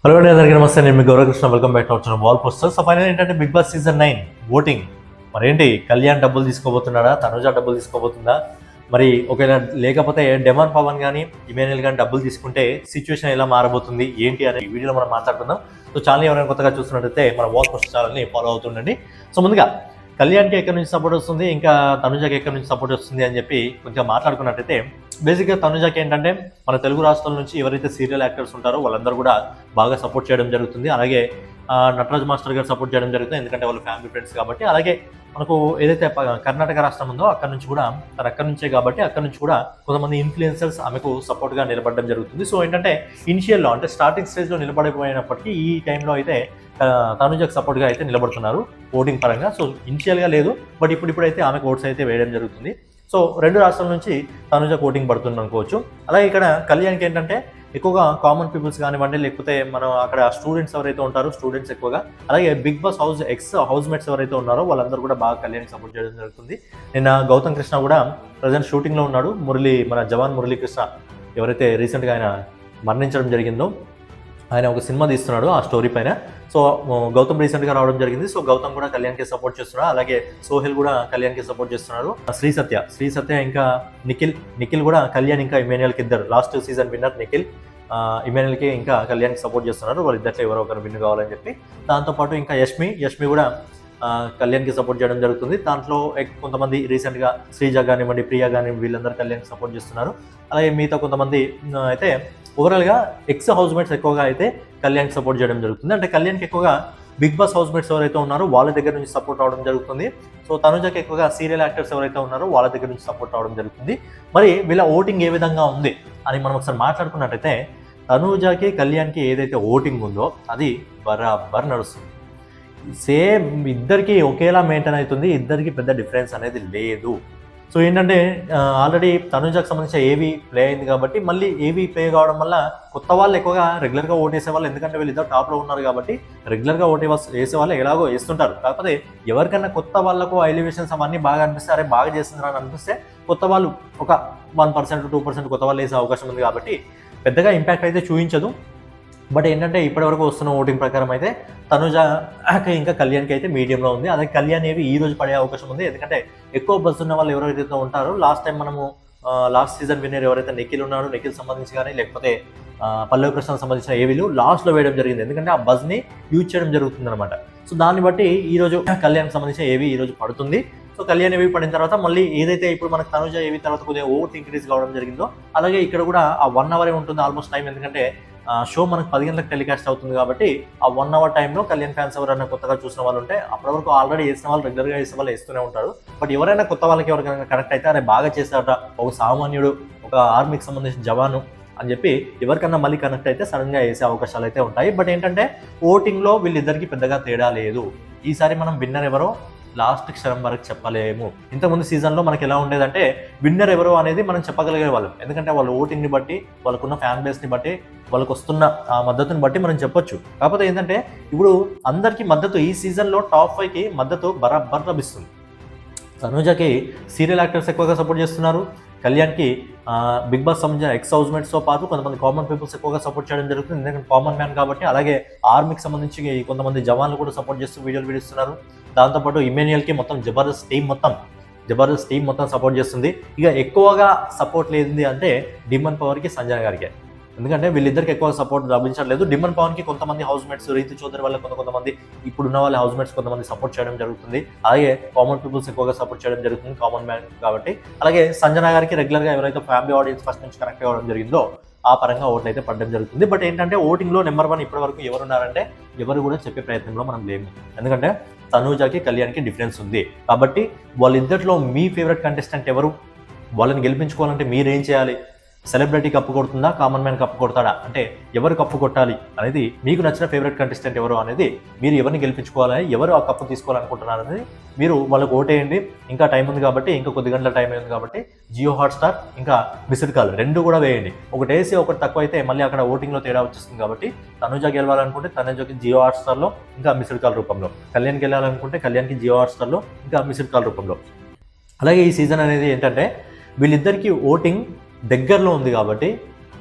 Hello అండి, అందరికీ నమస్తే. నేను మీ Gauravkrishna. Welcome back to our wall poster. So final ఏంటంటే బిగ్ బాస్ సీజన్ 9 ఓటింగ్ మరేంటి, కళ్యాణ్ డబ్బులు తీసుకోబోతున్నాడా, తనుజ డబ్బులు తీసుకోబోతుందా, మరి ఒకవేళ లేకపోతే డెమాన్ పవన్ కానీ ఇమాన్యుయల్ కానీ డబ్బులు తీసుకుంటే సిచ్యువేషన్ ఎలా మారబోతుంది ఏంటి అనే వీడియోలో మనం మాట్లాడుకుందాం. సో ఛానల్ ఎవరైనా కొత్తగా చూస్తున్నట్టయితే మన వాల్ పోస్టర్ ఛానల్ని ఫాలో అవుతుండండి. సో ముందుగా కళ్యాణ్కి ఎక్కడి నుంచి సపోర్ట్ వస్తుంది, ఇంకా తనుజకి ఎక్కడి నుంచి సపోర్ట్ వస్తుంది అని చెప్పి కొంచెం మాట్లాడుకున్నట్టయితే, బేసిక్గా తనుజకి ఏంటంటే మన తెలుగు రాష్ట్రాల నుంచి ఎవరైతే సీరియల్ యాక్టర్స్ ఉంటారో వాళ్ళందరూ కూడా బాగా సపోర్ట్ చేయడం జరుగుతుంది. అలాగే నటరాజ్ మాస్టర్ గారు సపోర్ట్ చేయడం జరుగుతుంది, ఎందుకంటే వాళ్ళు ఫ్యామిలీ ఫ్రెండ్స్ కాబట్టి. అలాగే మనకు ఏదైతే కర్ణాటక రాష్ట్రం ఉందో అక్కడ నుంచి కూడా తను అక్కడి నుంచే కాబట్టి అక్కడ నుంచి కూడా కొంతమంది ఇన్ఫ్లుయెన్సర్స్ ఆమెకు సపోర్ట్గా నిలబడడం జరుగుతుంది. సో ఏంటంటే ఇనిషియల్లో అంటే స్టార్టింగ్ స్టేజ్లో నిలబడిపోయినప్పటికీ ఈ టైంలో అయితే తనుజకు సపోర్ట్గా అయితే నిలబడుతున్నారు ఓటింగ్ పరంగా. సో ఇనిషియల్గా లేదు, బట్ ఇప్పుడైతే ఆమెకు ఓట్స్ అయితే వేయడం జరుగుతుంది. సో రెండు రాష్ట్రాల నుంచి తనుజకు ఓటింగ్ పడుతుంది అనుకోవచ్చు. అలాగే ఇక్కడ కళ్యాణ్కి ఏంటంటే ఎక్కువగా కామన్ పీపుల్స్ కానివ్వండి, లేకపోతే మనం అక్కడ స్టూడెంట్స్ ఎవరైతే ఉంటారో స్టూడెంట్స్ ఎక్కువగా, అలాగే బిగ్ బాస్ హౌస్ మేట్స్ ఎవరైతే ఉన్నారో వాళ్ళందరూ కూడా బాగా కళ్యాణ్కి సపోర్ట్ చేయడం జరుగుతుంది. నిన్న గౌతమ్ కృష్ణ కూడా ప్రజెంట్ షూటింగ్లో ఉన్నాడు. మన జవాన్ మురళీకృష్ణ ఎవరైతే రీసెంట్గా ఆయన మరణించడం జరిగిందో ఆయన ఒక సినిమా తీస్తున్నాడు ఆ స్టోరీ పైన. సో గౌతమ్ రీసెంట్గా రావడం జరిగింది. సో గౌతమ్ కూడా కళ్యాణ్కి సపోర్ట్ చేస్తున్నాడు. అలాగే సోహెల్ కూడా కళ్యాణ్కి సపోర్ట్ చేస్తున్నారు. శ్రీ సత్య ఇంకా నిఖిల్ కూడా కళ్యాణ్ ఇంకా ఇమాన్యుయల్కి ఇద్దరు, లాస్ట్ సీజన్ విన్నర్ నిఖిల్, ఇమాన్యుయల్కి ఇంకా కళ్యాణ్కి సపోర్ట్ చేస్తున్నారు. వాళ్ళిద్దరిలో ఎవరో ఒకరు విన్ కావాలని చెప్పి. దాంతోపాటు ఇంకా యష్మి కూడా కళ్యాణ్కి సపోర్ట్ చేయడం జరుగుతుంది. దాంట్లో కొంతమంది రీసెంట్గా శ్రీజ కానివ్వండి, ప్రియా కానివ్వండి, వీళ్ళందరూ కళ్యాణ్కి సపోర్ట్ చేస్తున్నారు. అలాగే మిగతా కొంతమంది అయితే ఓవరాల్గా హౌస్ మేట్స్ ఎక్కువగా అయితే కళ్యాణ్కి సపోర్ట్ చేయడం జరుగుతుంది. అంటే కళ్యాణ్కి ఎక్కువగా బిగ్ బాస్ హౌస్ మేట్స్ ఎవరైతే ఉన్నారో వాళ్ళ దగ్గర నుంచి సపోర్ట్ రావడం జరుగుతుంది. సో తనుజకి ఎక్కువగా సీరియల్ యాక్టర్స్ ఎవరైతే ఉన్నారో వాళ్ళ దగ్గర నుంచి సపోర్ట్ రావడం జరుగుతుంది. మరి వీళ్ళ ఓటింగ్ ఏ విధంగా ఉంది అని మనం ఒకసారి మాట్లాడుకున్నట్టయితే, తనుజకి కళ్యాణ్కి ఏదైతే ఓటింగ్ ఉందో అది బరాబర్ నడుస్తుంది. సేమ్ ఇద్దరికి ఒకేలా మెయింటైన్ అవుతుంది. ఇద్దరికి పెద్ద డిఫరెన్స్ అనేది లేదు. సో ఏంటంటే ఆల్రెడీ తనుజకు సంబంధించిన ఏవీ ప్లే అయింది కాబట్టి మళ్ళీ ఏవీ ప్లే కావడం వల్ల కొత్త వాళ్ళు ఎక్కువగా రెగ్యులర్గా ఓటేసే వాళ్ళు, ఎందుకంటే వీళ్ళిద్దరు టాప్లో ఉన్నారు కాబట్టి రెగ్యులర్గా వేసే వాళ్ళు ఎలాగో వేస్తుంటారు. కాకపోతే ఎవరికైనా కొత్త వాళ్ళకు ఎలివేషన్స్ అవన్నీ బాగా అనిపిస్తే, అరే బాగా చేస్తున్నారు అని అనిపిస్తే కొత్త వాళ్ళు ఒక 1% 2% కొత్త వాళ్ళు వేసే అవకాశం ఉంది కాబట్టి పెద్దగా ఇంపాక్ట్ అయితే చూపించదు. బట్ ఏంటంటే ఇప్పటివరకు వస్తున్న ఓటింగ్ ప్రకారం అయితే తనుజ ఇంకా కళ్యాణ్కి అయితే మీడియంలో ఉంది. అలాగే కళ్యాణ్ ఏవి ఈ రోజు పడే అవకాశం ఉంది, ఎందుకంటే ఎక్కువ బస్ ఉన్న వాళ్ళు ఎవరైతే ఉంటారో లాస్ట్ టైం మనము లాస్ట్ సీజన్ విన్నర్ ఎవరైతే నిఖిల్ ఉన్నాడో, నిఖిల్ సంబంధించి కానీ లేకపోతే పల్లవి ప్రశాంత్ సంబంధించిన ఏవీలు లాస్ట్లో వేయడం జరిగింది, ఎందుకంటే ఆ బజ్ని యూజ్ చేయడం జరుగుతుంది అనమాట. సో దాన్ని బట్టి ఈరోజు కళ్యాణ్కి సంబంధించిన ఏవి ఈరోజు పడుతుంది. సో కళ్యాణ్ ఏవి పడిన తర్వాత మళ్ళీ ఏదైతే ఇప్పుడు మనకు తనుజ ఏవి తర్వాత కొద్దిగా ఓట్ ఇంక్రీజ్ కావడం జరిగిందో, అలాగే ఇక్కడ కూడా ఆ 1 అవరే ఉంటుంది ఆల్మోస్ట్ టైం, ఎందుకంటే షో మనకు 10 గంటలకు టెలికాస్ట్ అవుతుంది కాబట్టి ఆ 1 అవర్ టైంలో కళ్యాణ్ ఫ్యాన్స్ ఎవరైనా కొత్తగా చూసిన వాళ్ళు ఉంటే, అప్పటి వరకు ఆల్రెడీ వేసిన వాళ్ళు రెగ్యులర్గా వేసిన వాళ్ళు వేస్తూనే ఉంటారు. బట్ ఎవరైనా కొత్త వాళ్ళకి ఎవరికైనా కనెక్ట్ అయితే అరే బాగా చేస్తారట, ఒక సామాన్యుడు, ఒక ఆర్మీకి సంబంధించిన జవాను అని చెప్పి ఎవరికన్నా మళ్ళీ కనెక్ట్ అయితే సడన్గా వేసే అవకాశాలు అయితే ఉంటాయి. బట్ ఏంటంటే ఓటింగ్లో వీళ్ళిద్దరికి పెద్దగా తేడా లేదు. ఈసారి మనం విన్నర్ ఎవరో లాస్ట్ క్షణం వరకు చెప్పలేము. ఇంతకుముందు సీజన్లో మనకి ఎలా ఉండేదంటే విన్నర్ ఎవరో అనేది మనం చెప్పగలిగే వాళ్ళం, ఎందుకంటే వాళ్ళ ఓటింగ్ని బట్టి, వాళ్ళకున్న ఫ్యాన్ బేస్ని బట్టి, వాళ్ళకు వస్తున్న ఆ మద్దతుని బట్టి మనం చెప్పొచ్చు. కాకపోతే ఏంటంటే ఇప్పుడు అందరికీ మద్దతు ఈ సీజన్లో టాప్ 5కి మద్దతు బరాబర్ లభిస్తుంది. తనుజకి సీరియల్ యాక్టర్స్ ఎక్కువగా సపోర్ట్ చేస్తున్నారు. కళ్యాణ్కి బిగ్ బాస్ సంబంధించిన హౌస్ మేట్స్తో పాటు కొంతమంది కామన్ పీపుల్స్ ఎక్కువగా సపోర్ట్ చేయడం జరుగుతుంది, ఎందుకంటే కామన్ మ్యాన్ కాబట్టి. అలాగే ఆర్మీకి సంబంధించి కొంతమంది జవాన్లు కూడా సపోర్ట్ చేస్తూ వీడియోలు విడుస్తున్నారు. దాంతోపాటు ఇమాన్యుయల్కి మొత్తం జబర్దస్త్ టీం మొత్తం సపోర్ట్ చేస్తుంది. ఇక ఎక్కువగా సపోర్ట్ లేనిది అంటే డిమన్ పవర్కి, సంజన గారికి, ఎందుకంటే వీళ్ళిద్దరికి ఎక్కువ సపోర్ట్ లభించట్లేదు. డిమన్ పవన్కి కొంతమంది హౌస్ మేట్స్, రీతి చౌదరి వల్ల కొంతమంది ఇప్పుడున్న వాళ్ళ హౌస్ మేట్స్ కొంతమంది సపోర్ట్ చేయడం జరుగుతుంది. అలాగే కామన్ పీపుల్స్ ఎక్కువగా సపోర్ట్ చేయడం జరుగుతుంది, కామన్ మ్యాన్ కాబట్టి. అలాగే సంజన గారికి రెగ్యులర్గా ఎవరైతే ఫ్యామిలీ ఆడియన్స్ ఫస్ట్ నుంచి కనెక్ట్ అవ్వడం జరిగిందో ఆ పరంగా ఓట్లు అయితే పడడం జరుగుతుంది. బట్ ఏంటంటే ఓటింగ్లో నెంబర్ 1 ఇప్పటి వరకు ఎవరున్నారంటే ఎవరు కూడా చెప్పే ప్రయత్నంలో మనం లేము, ఎందుకంటే తనుజకి కళ్యాణ్కి డిఫరెన్స్ ఉంది కాబట్టి. వాళ్ళిద్దరిలో మీ ఫేవరెట్ కంటెస్టెంట్ ఎవరు, వాళ్ళని గెలిపించుకోవాలంటే మీరేం చేయాలి, సెలబ్రిటీ కప్పు కొడుతుందా, కామన్ మ్యాన్ కప్పు కొడతాడా, అంటే ఎవరు కప్పు కొట్టాలి అనేది, మీకు నచ్చిన ఫేవరెట్ కంటెస్టెంట్ ఎవరు అనేది, మీరు ఎవరిని గెలిపించుకోవాలని, ఎవరు ఆ కప్పు తీసుకోవాలనుకుంటున్నారు అనేది మీరు వాళ్ళకు ఓటేయండి. ఇంకా టైం ఉంది కాబట్టి, ఇంకా కొద్ది గంటల టైం ఉంది కాబట్టి జియో హాట్స్టార్ ఇంకా మిస్డ్ కాల్ 2 కూడా వేయండి. ఒకటి వేసి ఒకటి తక్కువ అయితే మళ్ళీ అక్కడ ఓటింగ్లో తేడా వచ్చేస్తుంది కాబట్టి తనుజ గెలవాలనుకుంటే తనుజకి జియో హాట్స్టార్లో ఇంకా మిస్డ్ కాల్ రూపంలో, కళ్యాణ్కి వెళ్ళాలనుకుంటే కళ్యాణ్కి జియో హాట్స్టార్లో ఇంకా మిస్డ్ కాల్ రూపంలో. అలాగే ఈ సీజన్ అనేది ఏంటంటే వీళ్ళిద్దరికీ ఓటింగ్ దగ్గరలో ఉంది కాబట్టి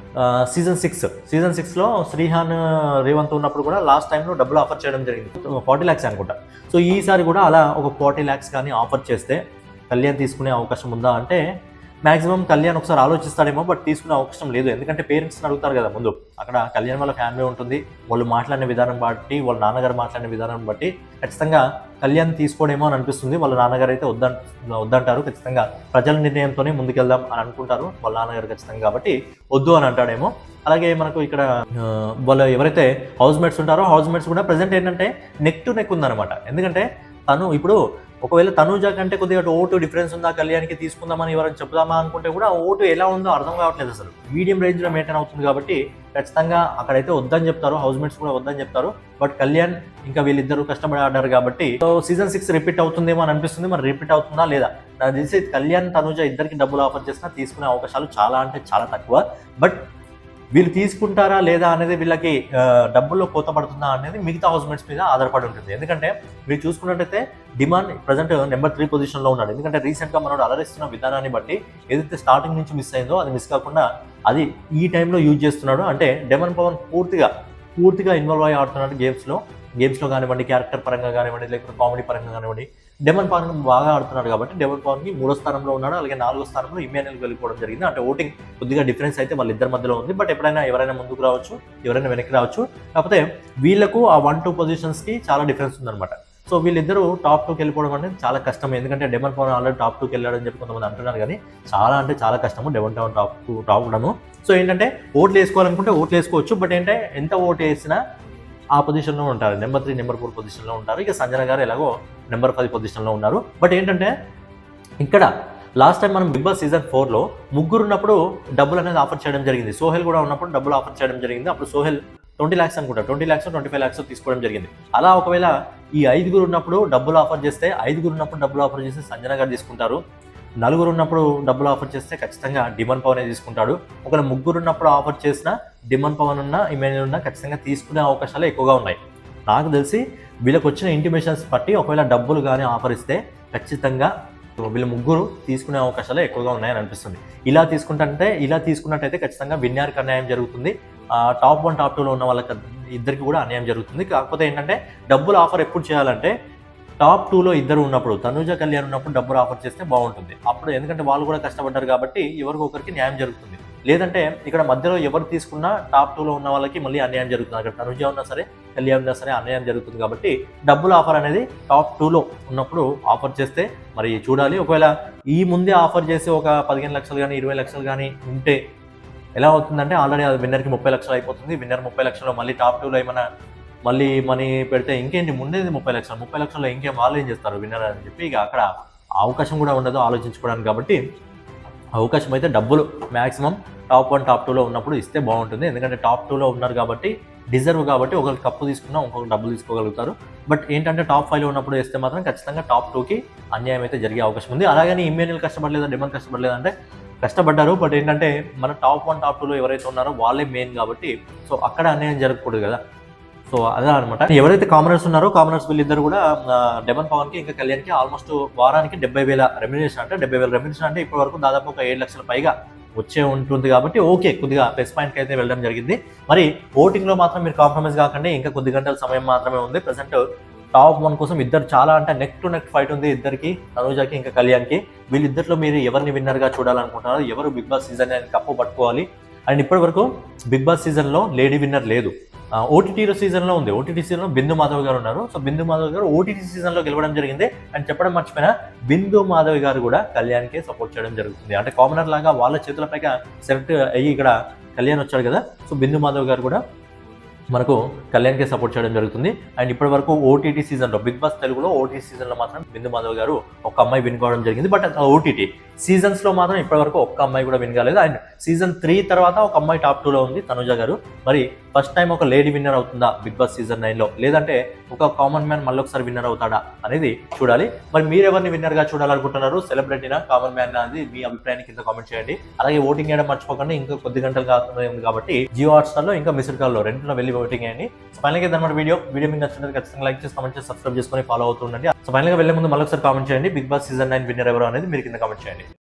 సీజన్ 6లో శ్రీహాన్ రేవంత్ ఉన్నప్పుడు కూడా లాస్ట్ టైంలో డబ్బులు ఆఫర్ చేయడం జరిగింది, 40 lakhs అనుకుంటా. సో ఈసారి కూడా అలా ఒక 40 lakhs కానీ ఆఫర్ చేస్తే కళ్యాణ్ తీసుకునే అవకాశం ఉందా అంటే మాక్సిమం కళ్యాణ్ ఒకసారి ఆలోచిస్తాడేమో, బట్ తీసుకునే అవకాశం లేదు. ఎందుకంటే పేరెంట్స్ని అడుగుతారు కదా ముందు. అక్కడ కళ్యాణ్ వాళ్ళ ఫ్యామిలీ ఉంటుంది, వాళ్ళు మాట్లాడిన విధానం బట్టి, వాళ్ళ నాన్నగారు మాట్లాడిన విధానం బట్టి ఖచ్చితంగా కళ్యాణ్ తీసుకోడేమో అని అనిపిస్తుంది. వాళ్ళ నాన్నగారు అయితే వద్దంటారు ఖచ్చితంగా, ప్రజల నిర్ణయంతోనే ముందుకెళ్దాం అని అనుకుంటారు వాళ్ళ నాన్నగారు ఖచ్చితంగా, కాబట్టి వద్దు అని అంటాడేమో. అలాగే మనకు ఇక్కడ వాళ్ళు ఎవరైతే హౌస్ మేట్స్ ఉంటారో హౌస్ మేట్స్ కూడా ప్రజెంట్ ఏంటంటే నెక్ టు నెక్ ఉందన్నమాట. ఎందుకంటే తను ఇప్పుడు ఒకవేళ తనూజ కంటే కొద్దిగా ఓటు డిఫరెన్స్ ఉందా కళ్యాణ్కి తీసుకుందామని ఎవరైనా చెప్దామా అనుకుంటే కూడా ఓటు ఎలా ఉందో అర్థం కావట్లేదు. అసలు మీడియం రేంజ్లో మెయింటైన్ అవుతుంది కాబట్టి ఖచ్చితంగా అక్కడైతే వద్దని చెప్తారు, హౌస్ మేట్స్ కూడా వద్దని చెప్తారు. బట్ కళ్యాణ్ ఇంకా వీళ్ళిద్దరూ కష్టపడి ఆడారు కాబట్టి సీజన్ 6 రిపీట్ అవుతుందేమో అని అనిపిస్తుంది. మరి రిపీట్ అవుతుందా లేదా నాకు తెలిసి కళ్యాణ్ తనూజ ఇద్దరికి డబ్బులు ఆఫర్ చేసినా తీసుకునే అవకాశాలు చాలా అంటే చాలా తక్కువ. బట్ వీళ్ళు తీసుకుంటారా లేదా అనేది, వీళ్ళకి డబ్బుల్లో కోత పడుతుందా అనేది మిగతా హౌస్మేట్స్ మీద ఆధారపడి ఉంటుంది. ఎందుకంటే మీరు చూసుకున్నట్టయితే డిమాండ్ ప్రజెంట్ నెంబర్ 3 పొజిషన్లో ఉన్నాడు. ఎందుకంటే రీసెంట్గా మనోడు అలరిస్తున్న విధానాన్ని బట్టి ఏదైతే స్టార్టింగ్ నుంచి మిస్ అయిందో అది మిస్ కాకుండా అది ఈ టైంలో యూజ్ చేస్తున్నాడు. అంటే డెమన్ పవన్ పూర్తిగా ఇన్వాల్వ్ అయ్యి ఆడుతున్నాడు గేమ్స్లో కానివ్వండి, క్యారెక్టర్ పరంగా కానివ్వండి, లేకపోతే కామెడీ పరంగా కానివ్వండి. డెమన్ పవన్ బాగా ఆడుతున్నాడు కాబట్టి డెమన్ పవన్కి 3వ స్థానంలో ఉన్నాడు. అలాగే 4వ స్థానంలో ఇమ్మాన్యుయల్ వెళ్ళిపోవడం జరిగింది. అంటే ఓటింగ్ కొద్దిగా డిఫరెన్స్ అయితే వాళ్ళిద్దరి మధ్యలో ఉంది. బట్ ఎవరైనా ముందుకు రావచ్చు, ఎవరైనా వెనక్కి రావచ్చు. కాకపోతే వీళ్ళకు ఆ 1-2 పొజిషన్స్కి చాలా డిఫరెన్స్ ఉందన్నమాట. సో వీళ్ళిద్దరూ టాప్ 2కి వెళ్ళిపోవడం అనేది చాలా కష్టం. ఎందుకంటే డెమన్ పవన్ ఆల్రెడీ టాప్ 2కి వెళ్ళాడని చెప్పి కొంతమంది అంటున్నారు, కానీ చాలా అంటే చాలా కష్టము డెమన్ పవన్ టాప్ 2 అవడము. సో ఏంటంటే ఓట్లు వేసుకోవాలనుకుంటే ఓట్లు వేసుకోవచ్చు. బట్ ఏంటంటే ఎంత ఓటు వేసినా ఆ పొజిషన్లో ఉంటారు. నెంబర్ 3, నెంబర్ 4 పొజిషన్లో ఉంటారు. ఇక సంజన గారు ఎలాగో నెంబర్ 10 పొజిషన్లో ఉన్నారు. బట్ ఏంటంటే ఇక్కడ లాస్ట్ టైం మనం బిగ్ బాస్ సీజన్ 4లో ముగ్గురు ఉన్నప్పుడు డబ్బులు అనేది ఆఫర్ చేయడం జరిగింది. సోహెల్ కూడా ఉన్నప్పుడు డబ్బులు ఆఫర్ చేయడం జరిగింది. అప్పుడు సోహెల్ 20 lakhs అనుకుంటా, 20 lakhs 25 lakhs తీసుకోవడం జరిగింది. అలా ఒకవేళ ఈ 5గురు ఉన్నప్పుడు డబ్బులు ఆఫర్ చేస్తే, 5గురు ఉన్నప్పుడు డబ్బులు ఆఫర్ చేస్తే సంజన గారు తీసుకుంటారు. 4గురు ఉన్నప్పుడు డబ్బులు ఆఫర్ చేస్తే ఖచ్చితంగా డిమన్ పవన్ తీసుకుంటాడు. ఒకవేళ 3గురు ఉన్నప్పుడు ఆఫర్ చేసినా డిమన్ పవన్ ఉన్నా ఇమాన్యుయల్ ఉన్నా ఖచ్చితంగా తీసుకునే అవకాశాలు ఎక్కువగా ఉన్నాయి. నాకు తెలిసి వీళ్ళకి వచ్చిన ఇంటిమేషన్స్ బట్టి ఒకవేళ డబ్బులు కానీ ఆఫర్ ఇస్తే ఖచ్చితంగా వీళ్ళు 3గురు తీసుకునే అవకాశాలు ఎక్కువగా ఉన్నాయని అనిపిస్తుంది. ఇలా తీసుకున్నట్టయితే ఖచ్చితంగా విన్నర్కి అన్యాయం జరుగుతుంది. టాప్ 1, టాప్ 2లో ఉన్న వాళ్ళకి ఇద్దరికి కూడా అన్యాయం జరుగుతుంది. కాకపోతే ఏంటంటే డబ్బులు ఆఫర్ ఎప్పుడు చేయాలంటే టాప్ 2లో ఇద్దరు ఉన్నప్పుడు, తనూజ కళ్యాణ్ ఉన్నప్పుడు డబ్బులు ఆఫర్ చేస్తే బాగుంటుంది. అప్పుడు ఎందుకంటే వాళ్ళు కూడా కష్టపడ్డారు కాబట్టి ఎవరికొకరికి న్యాయం జరుగుతుంది. లేదంటే ఇక్కడ మధ్యలో ఎవరు తీసుకున్నా టాప్ 2లో ఉన్న వాళ్ళకి మళ్ళీ అన్యాయం జరుగుతుంది. అక్కడ తనూజ ఉన్నా సరే, కళ్యాణ్ ఉన్నా సరే అన్యాయం జరుగుతుంది. కాబట్టి డబ్బులు ఆఫర్ అనేది టాప్ 2లో ఉన్నప్పుడు ఆఫర్ చేస్తే మరి చూడాలి. ఒకవేళ ఈ ముందే ఆఫర్ చేసి ఒక 15 లక్షలు కానీ 20 లక్షలు కానీ ఉంటే ఎలా అవుతుందంటే ఆల్రెడీ అది విన్నర్కి 30 లక్షలు అయిపోతుంది. విన్నర్ 30 లక్షలు మళ్ళీ టాప్ 2లో ఏమైనా మళ్ళీ మనీ పెడితే ఇంకేంటి, ముందేది 30 లక్షలు, 30 లక్షల్లో ఇంకేం వాళ్ళు ఏం చేస్తారు విన్నర్ అని చెప్పి ఇక అక్కడ అవకాశం కూడా ఉండదు ఆలోచించుకోవడానికి. కాబట్టి అవకాశం అయితే డబ్బులు మ్యాక్సిమం టాప్ 1, టాప్ 2లో ఉన్నప్పుడు ఇస్తే బాగుంటుంది. ఎందుకంటే టాప్ 2లో ఉన్నారు కాబట్టి డిజర్వ్ కాబట్టి ఒకరు కప్పు తీసుకున్నా ఇంకొక డబ్బులు తీసుకోగలుగుతారు. బట్ ఏంటంటే టాప్ 5లో ఉన్నప్పుడు వేస్తే మాత్రం ఖచ్చితంగా టాప్ 2కి అన్యాయం అయితే జరిగే అవకాశం ఉంది. అలాగని ఇమ్మాన్యుయల్ కష్టపడలేదా, డిమన్ కష్టపడలేదంటే కష్టపడ్డారు. బట్ ఏంటంటే మన టాప్ 1, టాప్ 2లో ఎవరైతే ఉన్నారో వాళ్ళే మెయిన్ కాబట్టి సో అక్కడ అన్యాయం జరగకూడదు కదా. సో అదే అనమాట. ఎవరైతే కామనర్స్ ఉన్నారో కామనర్స్ వీళ్ళిద్దరు కూడా డెమన్ పవన్కి ఇంకా కళ్యాణ్కి ఆల్మోస్ట్ వారానికి 70,000 రెమ్యునరేషన్ అంటే 70,000 రెమ్యునరేషన్ అంటే ఇప్పటి వరకు దాదాపు ఒక 7 లక్షల పైగా వచ్చే ఉంటుంది. కాబట్టి ఓకే, కొద్దిగా ప్లస్ పాయింట్కి అయితే వెళ్ళడం జరిగింది. మరి ఓటింగ్లో మాత్రం మీరు కాంప్రమైజ్ కాకండి, ఇంకా కొద్ది గంటల సమయం మాత్రమే ఉంది. ప్రజెంట్ టాప్ 1 కోసం ఇద్దరు చాలా అంటే నెక్ టు నెక్ ఫైట్ ఉంది ఇద్దరికి, తనూజకి ఇంకా కళ్యాణ్కి. వీళ్ళిద్దరిలో మీరు ఎవరిని విన్నర్గా చూడాలనుకుంటున్నారు, ఎవరు బిగ్ బాస్ సీజన్ కప్పు పట్టుకోవాలి? అండ్ ఇప్పటి వరకు బిగ్ బాస్ సీజన్లో లేడీ విన్నర్ లేదు. ఓటీటీలో సీజన్లో ఉంది. ఓటీటీ సీజన్లో బిందు మాధవ్ గారు ఉన్నారు. సో బిందు మాధవ్ గారు ఓటీటీ సీజన్లో గెలవడం జరిగింది. అండ్ చెప్పడం మర్చిపోయినా, బిందు మాధవ్ గారు కూడా కళ్యాణ్కే సపోర్ట్ చేయడం జరుగుతుంది. అంటే కామనర్ లాగా వాళ్ళ చేతులపైగా సెలెక్ట్ అయ్యి ఇక్కడ కళ్యాణ్ వచ్చాడు కదా. సో బిందు మాధవ్ గారు కూడా మనకు కళ్యాణ్కే సపోర్ట్ చేయడం జరుగుతుంది. అండ్ ఇప్పటి వరకు ఓటీటీ సీజన్లో బిగ్ బాస్ తెలుగులో ఓటీటీ సీజన్లో మాత్రం బిందు మాధవ్ గారు ఒక అమ్మాయి విన్ కావడం జరిగింది. బట్ ఓటీటీ సీజన్స్లో మాత్రం ఇప్పటివరకు ఒక్క అమ్మాయి కూడా విన్ కాలేదు. అండ్ సీజన్ 3 తర్వాత ఒక అమ్మాయి టాప్ 2లో ఉంది, తనూజ గారు. మరి ఫస్ట్ టైం ఒక లేడీ విన్నర్ అవుతుందా బిగ్ బాస్ సీజన్ 9లో, లేదంటే ఒక కామన్ మ్యాన్ మళ్ళీ ఒకసారి విన్నర్ అవుతాడా అనేది చూడాలి. మరి మీరు ఎవరిని విన్నర్గా చూడాలనుకుంటున్నారు, సెలబ్రిటీనా, కామన్ మ్యాన్ అనేది మీ అభిప్రాయాన్ని కింద కామెంట్ చేయండి. అలాగే ఓటింగ్ చేయడం మర్చిపోకండి, ఇంకా కొద్ది గంటలు కాకుండా ఉంది కాబట్టి జియో హాట్స్టార్లో ఇంకా మిస్డ్ కాల్లో రెండులో వెళ్ళి ఓటింగ్ చేయండి. సో ఫైనల్గా ఇదన్నమాట వీడియో మీకు నచ్చినట్టు ఖచ్చితంగా లైక్ చేసి కామెంట్ చేసి సబ్స్క్రైబ్ చేసుకొని ఫాలో అవుతుండండి. సో ఫైనల్గా వెళ్ళే ముందు మళ్ళీ ఒకసారి కామెంట్ చేయండి, బిగ్ బాస్ సీజన్ 9 విన్నర్ ఎవరు అనేది మీరు కింద కామెంట్ చేయండి.